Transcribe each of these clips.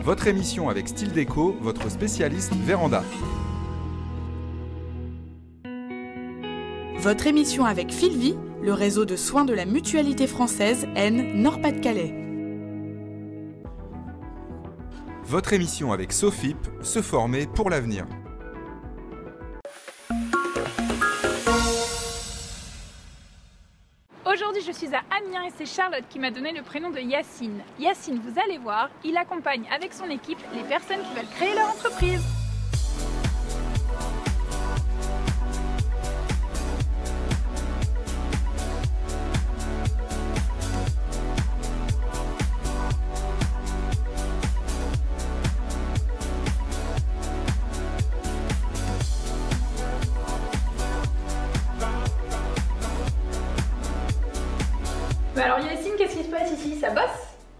Votre émission avec Style Déco, votre spécialiste véranda. Votre émission avec Filvi, le réseau de soins de la Mutualité française N Nord-Pas-de-Calais. Votre émission avec Sofip, se former pour l'avenir. Aujourd'hui, je suis à Amiens et c'est Charlotte qui m'a donné le prénom de Yacine. Yacine, vous allez voir, il accompagne avec son équipe les personnes qui veulent créer leur entreprise. Alors Yacine, qu'est-ce qui se passe ici? Ça bosse?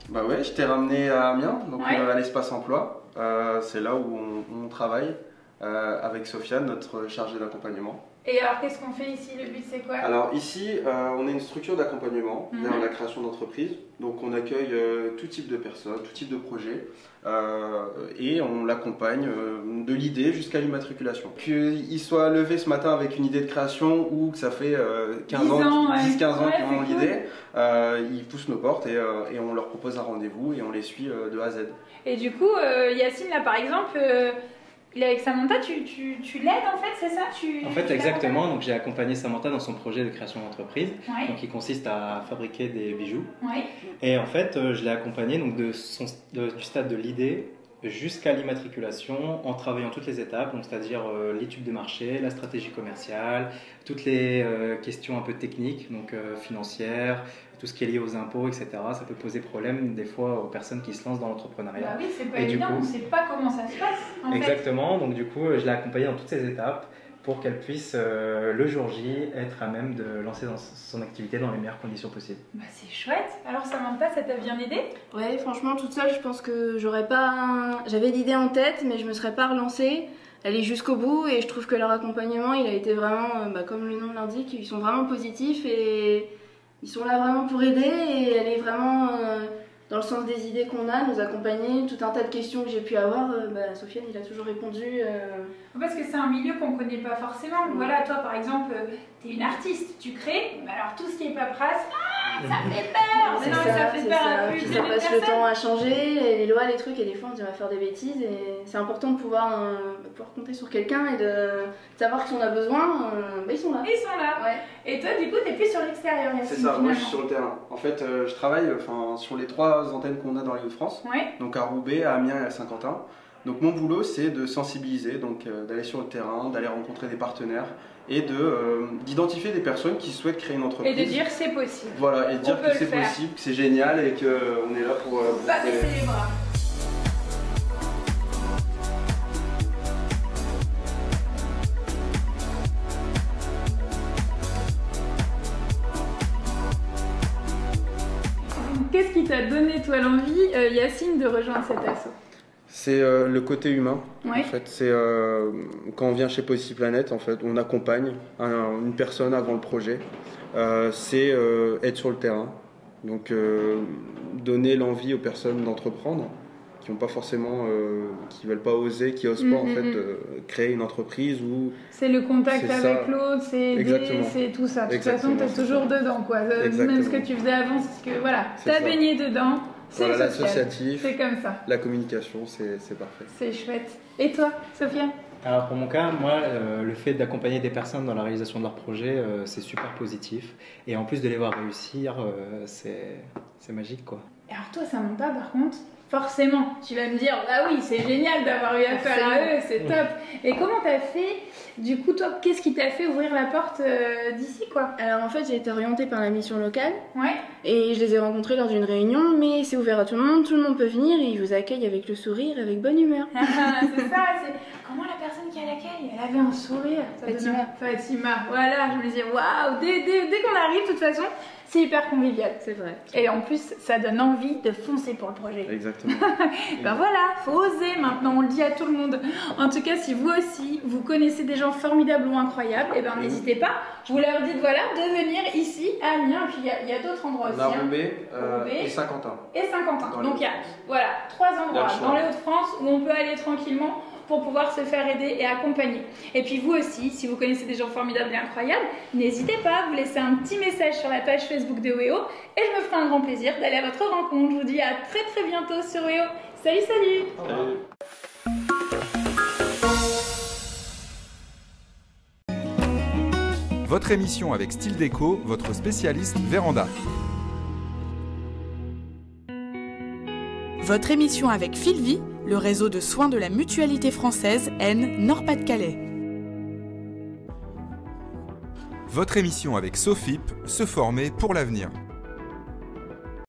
Bah ouais, je t'ai ramené à Amiens, donc à l'espace emploi. C'est là où on travaille avec Sofiane, notre chargée d'accompagnement. Et alors qu'est-ce qu'on fait ici? Le but c'est quoi? Alors ici, on est une structure d'accompagnement vers la création d'entreprise. Donc on accueille tout type de personnes, tout type de projets et on l'accompagne de l'idée jusqu'à l'immatriculation. Qu'il soit levé ce matin avec une idée de création ou que ça fait 10-15 ans qu'ils ont l'idée, ils poussent nos portes et on leur propose un rendez-vous et on les suit de A à Z. Et du coup, Yacine là par exemple, avec Samantha, tu l'aides en fait, c'est ça? En fait, exactement. Donc, j'ai accompagné Samantha dans son projet de création d'entreprise, ouais. Donc, qui consiste à fabriquer des bijoux. Ouais. Et en fait, je l'ai accompagnée donc du stade de l'idée jusqu'à l'immatriculation en travaillant toutes les étapes, donc c'est-à-dire l'étude de marché, la stratégie commerciale, toutes les questions un peu techniques, donc financières, tout ce qui est lié aux impôts, etc. Ça peut poser problème des fois aux personnes qui se lancent dans l'entrepreneuriat. Bah oui, c'est pas évident, on ne sait pas comment ça se passe. Exactement, donc du coup, je l'ai accompagnée dans toutes ces étapes pour qu'elle puisse, le jour J, être à même de lancer dans son activité dans les meilleures conditions possibles. Bah c'est chouette. Alors Samantha, ça t'a bien aidé? Ouais, franchement, toute seule, je pense que j'avais l'idée en tête, mais je me serais pas relancée. Aller jusqu'au bout et je trouve que leur accompagnement, il a été vraiment, comme le nom l'indique, ils sont vraiment positifs et ils sont là vraiment pour aider et elle est vraiment dans le sens des idées qu'on a, nous accompagner, tout un tas de questions que j'ai pu avoir, Sofiane il a toujours répondu. Parce que c'est un milieu qu'on ne connaît pas forcément. Voilà, toi par exemple, tu es une artiste, tu crées, mais alors tout ce qui est paperasse, ça fait peur. Mais non, ça fait peur à plus ça passe le temps à changer, les lois, les trucs, et des fois on dit on va faire des bêtises et c'est important de pouvoir compter sur quelqu'un et de savoir que si on a besoin, ils sont là. Ils sont là. Ouais. Et toi du coup tu es plus sur l'extérieur. C'est ça, moi je suis sur le terrain. En fait je travaille sur les 3 antennes qu'on a dans les Hauts-de-France, donc à Roubaix, à Amiens et à Saint-Quentin. Donc mon boulot c'est de sensibiliser, donc d'aller sur le terrain, d'aller rencontrer des partenaires et d'identifier des personnes qui souhaitent créer une entreprise. Et de dire c'est possible. Voilà, et de dire que c'est possible, que c'est génial et qu'on est là pour... Pas baisser les bras. Qu'est-ce qui t'a donné toi l'envie, Yacine, de rejoindre cet asso? C'est le côté humain. Ouais. En fait, c'est quand on vient chez Policy Planet, en fait, on accompagne une personne avant le projet. C'est être sur le terrain, donc donner l'envie aux personnes d'entreprendre, qui n'ont pas forcément, qui veulent pas oser, qui osent pas en fait créer une entreprise ou. C'est le contact avec l'autre, c'est aider, c'est tout ça. De toute façon, tu es toujours dedans, quoi. Même ce que tu faisais avant, c'est que voilà, tu as baigné dedans. Voilà, l'associatif, c'est comme ça. La communication, c'est parfait. C'est chouette. Et toi, Sophia? Alors pour mon cas, moi, le fait d'accompagner des personnes dans la réalisation de leurs projets, c'est super positif. Et en plus de les voir réussir, c'est magique, quoi. Et alors toi, Samantha, par contre, forcément, tu vas me dire, bah oui, c'est génial d'avoir eu affaire à eux, c'est top. Et comment t'as fait? Du coup, toi, qu'est-ce qui t'a fait ouvrir la porte d'ici, quoi? Alors en fait, j'ai été orientée par la mission locale. Ouais. Et je les ai rencontrés lors d'une réunion, mais c'est ouvert à tout le monde peut venir et ils vous accueillent avec le sourire, avec bonne humeur. C'est ça, c'est... Comment la personne qui a l'accueil, elle avait un sourire? Fatima, voilà, je me disais, waouh, dès qu'on arrive, de toute façon, c'est hyper convivial. C'est vrai. Et en plus, ça donne envie de foncer pour le projet. Exactement. Exactement. Ben voilà, faut oser maintenant, on le dit à tout le monde. En tout cas, si vous aussi, vous connaissez des gens formidables ou incroyables, et ben n'hésitez pas, vous leur dites voilà, de venir ici à Amiens, et puis il y a d'autres endroits On a aussi. Roubaix Roubaix et Saint-Quentin. Et Saint-Quentin. Dans les Donc il y a Hauts-de-France. voilà, 3 Il y a endroits le choix. dans les Hauts-de-France où on peut aller tranquillement pour pouvoir se faire aider et accompagner. Et puis vous aussi, si vous connaissez des gens formidables et incroyables, n'hésitez pas à vous laisser un petit message sur la page Facebook de WEO et je me ferai un grand plaisir d'aller à votre rencontre. Je vous dis à très très bientôt sur WEO. Salut, salut! Votre émission avec Style Déco, votre spécialiste véranda. Votre émission avec Filvi, le réseau de soins de la Mutualité française N Nord-Pas-de-Calais. Votre émission avec SOFIP, se former pour l'avenir.